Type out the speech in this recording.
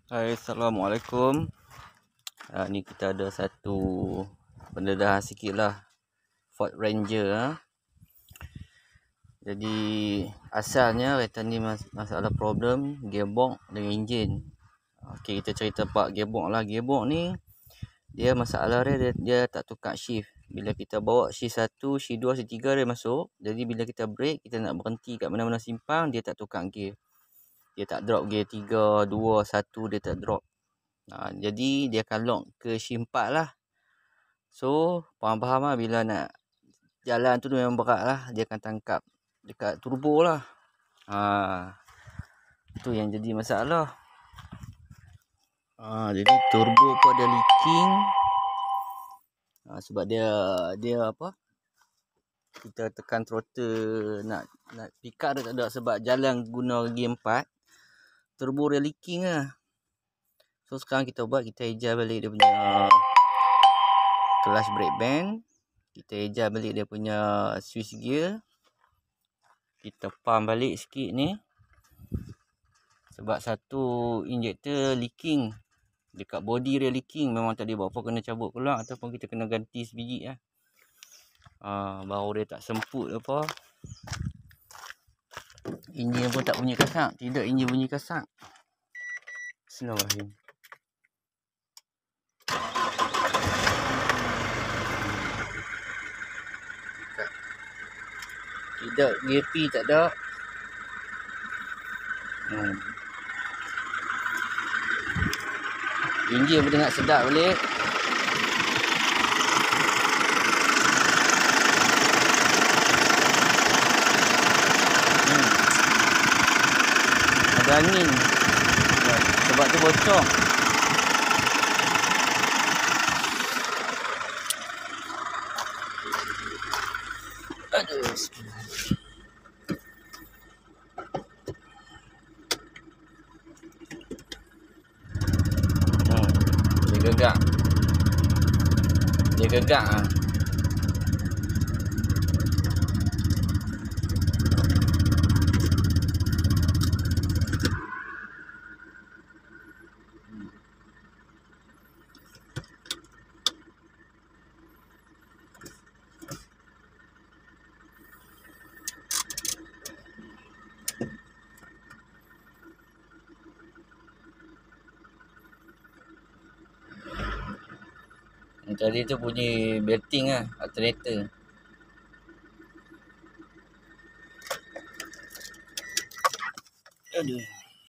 Hai, Assalamualaikum. Ni kita ada satu pendedahan sikit lah, Ford Ranger. Jadi asalnya kereta ni masalah problem gearbox dengan enjin. Okey, kita cerita part gearbox lah. Gearbox ni dia masalah dia tak tukar shift. Bila kita bawa shift 1, shift 2, shift 3 dia masuk. Jadi bila kita brake, kita nak berhenti kat mana-mana simpang, dia tak tukar gear. Dia tak drop gear 3, 2, 1, dia tak drop. Jadi dia akan lock ke shift 4 lah. So faham-faham lah, bila nak jalan tu memang berat lah. Dia akan tangkap dekat turbo lah. Tu yang jadi masalah. Jadi turbo pun ada leaking. Sebab dia apa, kita tekan throttle nak pick up dia tak ada. Sebab jalan guna gear 4, turbo dia leaking lah. So sekarang kita adjust balik dia punya clutch brake band. Kita adjust balik dia punya switch gear. Kita pump balik sikit ni. Sebab satu injector leaking. Dekat body dia leaking. Memang tak boleh buat apa, kena cabut keluar. Ataupun kita kena ganti sebiji lah. Baru dia tak semput apa. Enjin pun tak bunyi kasak. Tidak, enjin bunyi kasak. Bismillahirrahmanirrahim. Tidak, gear P tak ada. Enjin pun tengah sedap balik. Ada angin. Sebab tu bocor. Aduh. Dia gegak ah. Tadi tu bunyi belting lah, alternator. Aduh.